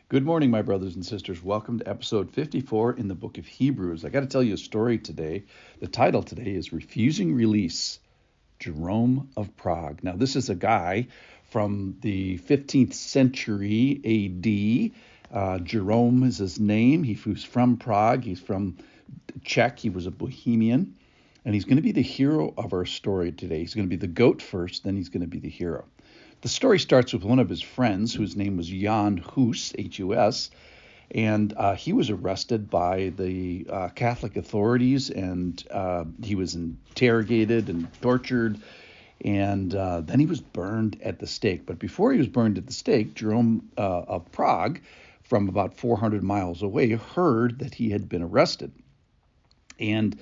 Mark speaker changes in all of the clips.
Speaker 1: Good morning, my brothers and sisters. Welcome to episode 54 in the book of Hebrews. I got to tell you a story today. The title today is Refusing Release, Jerome of Prague. Now, this is a guy from the 15th century AD. Jerome is his name. He was from Prague. He's from Czech. He was a Bohemian. And he's going to be the hero of our story today. He's going to be the goat first, then he's going to be the hero. The story starts with one of his friends, whose name was Jan Hus, H-U-S, and he was arrested by the Catholic authorities, and he was interrogated and tortured, and then he was burned at the stake. But before he was burned at the stake, Jerome of Prague, from about 400 miles away, heard that he had been arrested. And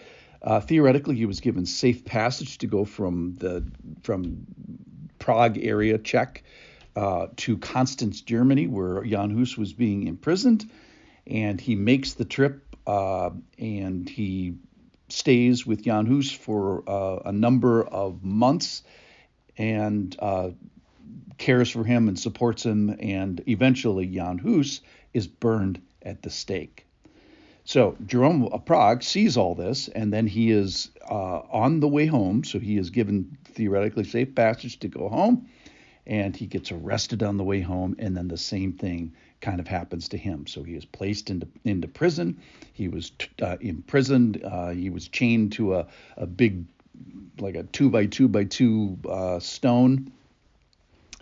Speaker 1: theoretically, he was given safe passage to go from Prague area, Czech, to Constance, Germany, where Jan Hus was being imprisoned. And he makes the trip and he stays with Jan Hus for a number of months and cares for him and supports him. And eventually, Jan Hus is burned at the stake. So Jerome of Prague sees all this, and then he is on the way home. So he is given theoretically safe passage to go home, and he gets arrested on the way home, and then the same thing kind of happens to him. So he is placed into prison. He was imprisoned. He was chained to a big, like a 2x2x2 stone,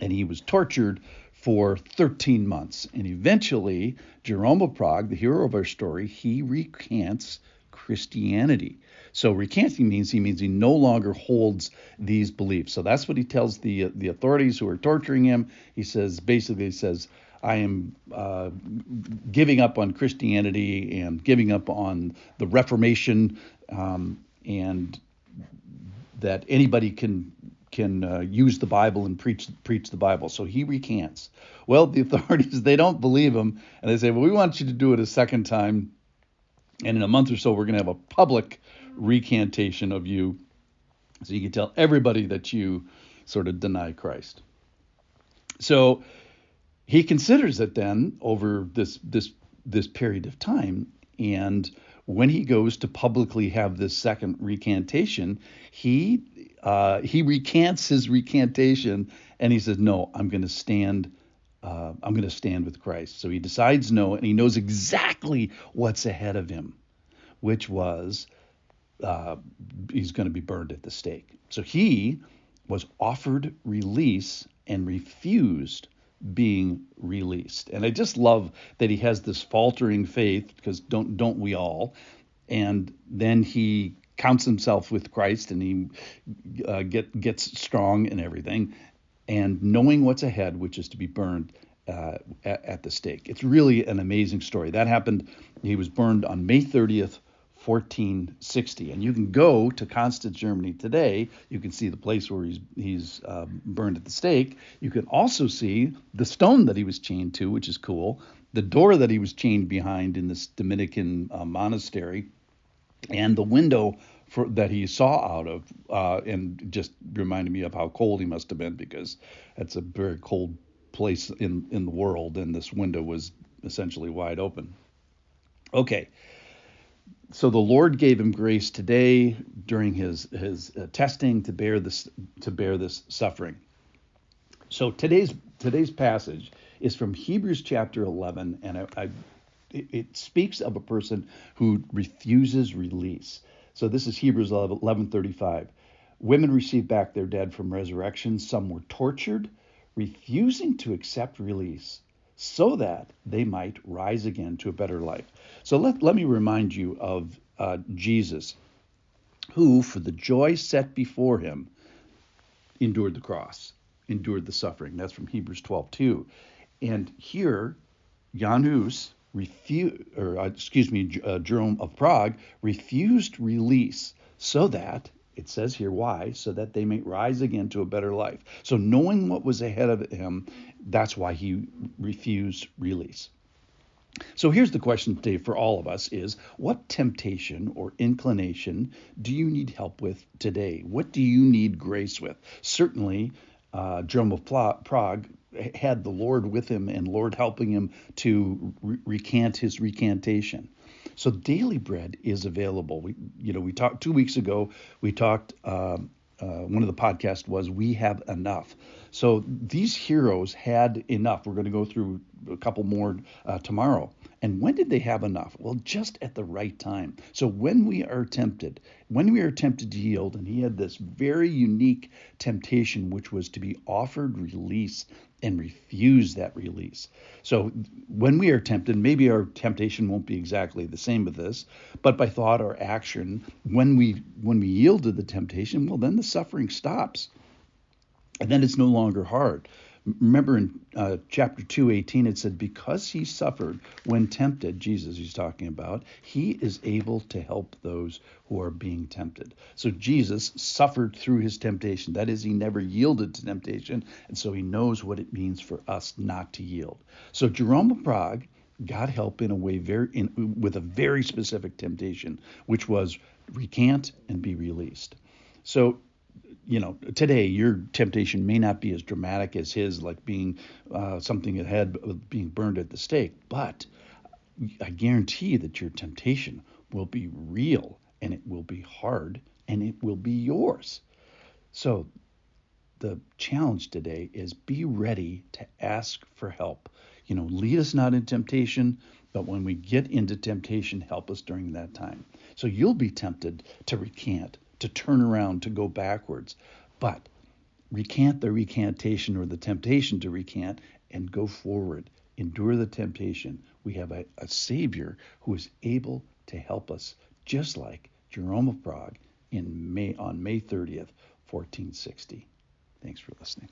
Speaker 1: and he was tortured for 13 months. And eventually, Jerome of Prague, the hero of our story, he recants Christianity. So recanting means he no longer holds these beliefs. So that's what he tells the authorities who are torturing him. He says, I am giving up on Christianity and giving up on the Reformation, and that anybody can use the Bible and preach the Bible. So he recants. Well, the authorities, they don't believe him, and they say, well, we want you to do it a second time, and in a month or so, we're going to have a public recantation of you, so you can tell everybody that you sort of deny Christ. So he considers it then over this period of time, and when he goes to publicly have this second recantation, he recants his recantation, and he says, "No, I'm going to stand. I'm going to stand with Christ." So he decides no, and he knows exactly what's ahead of him, which was he's going to be burned at the stake. So he was offered release and refused being released. And I just love that he has this faltering faith, because don't we all? And then he counts himself with Christ, and he gets strong and everything, and knowing what's ahead, which is to be burned at the stake. It's really an amazing story. That happened. He was burned on May 30th, 1460, and you can go to Constance, Germany today. You can see the place where he's burned at the stake. You can also see the stone that he was chained to, which is cool. The door that he was chained behind in this Dominican monastery, and the window that he saw out of, and just reminded me of how cold he must have been, because that's a very cold place in the world, and this window was essentially wide open. Okay. So the Lord gave him grace today during his testing to bear this suffering. So today's passage is from Hebrews chapter 11, and it speaks of a person who refuses release. So this is Hebrews 11:35. Women received back their dead from resurrection. Some were tortured, refusing to accept release, so that they might rise again to a better life. So let me remind you of Jesus, who, for the joy set before him, endured the cross, endured the suffering. That's from Hebrews 12:2. And here, Jan Hus Jerome of Prague refused release, so that, it says here, why? So that they may rise again to a better life. So knowing what was ahead of him, that's why he refused release. So here's the question today for all of us is, what temptation or inclination do you need help with today? What do you need grace with? Certainly, Jerome of Prague had the Lord with him and Lord helping him to recant his recantation. So daily bread is available. We talked 2 weeks ago. We talked. One of the podcasts was We Have Enough. So these heroes had enough. We're going to go through a couple more tomorrow. And when did they have enough? Well, just at the right time. So when we are tempted to yield, and he had this very unique temptation, which was to be offered release and refuse that release. So when we are tempted, maybe our temptation won't be exactly the same with this, but by thought or action, when we yield to the temptation, well, then the suffering stops. And then it's no longer hard. Remember in chapter 2:18, it said, because he suffered when tempted, Jesus he's talking about, he is able to help those who are being tempted. So Jesus suffered through his temptation. That is, he never yielded to temptation, and so he knows what it means for us not to yield. So Jerome of Prague got help in a way with a very specific temptation, which was recant and be released. So today your temptation may not be as dramatic as his, like being something ahead of being burned at the stake, but I guarantee that your temptation will be real and it will be hard and it will be yours. So the challenge today is be ready to ask for help. Lead us not in temptation, but when we get into temptation, help us during that time. So you'll be tempted to recant, to turn around, to go backwards. But recant the recantation or the temptation to recant and go forward. Endure the temptation. We have a Savior who is able to help us, just like Jerome of Prague on May 30th, 1460. Thanks for listening.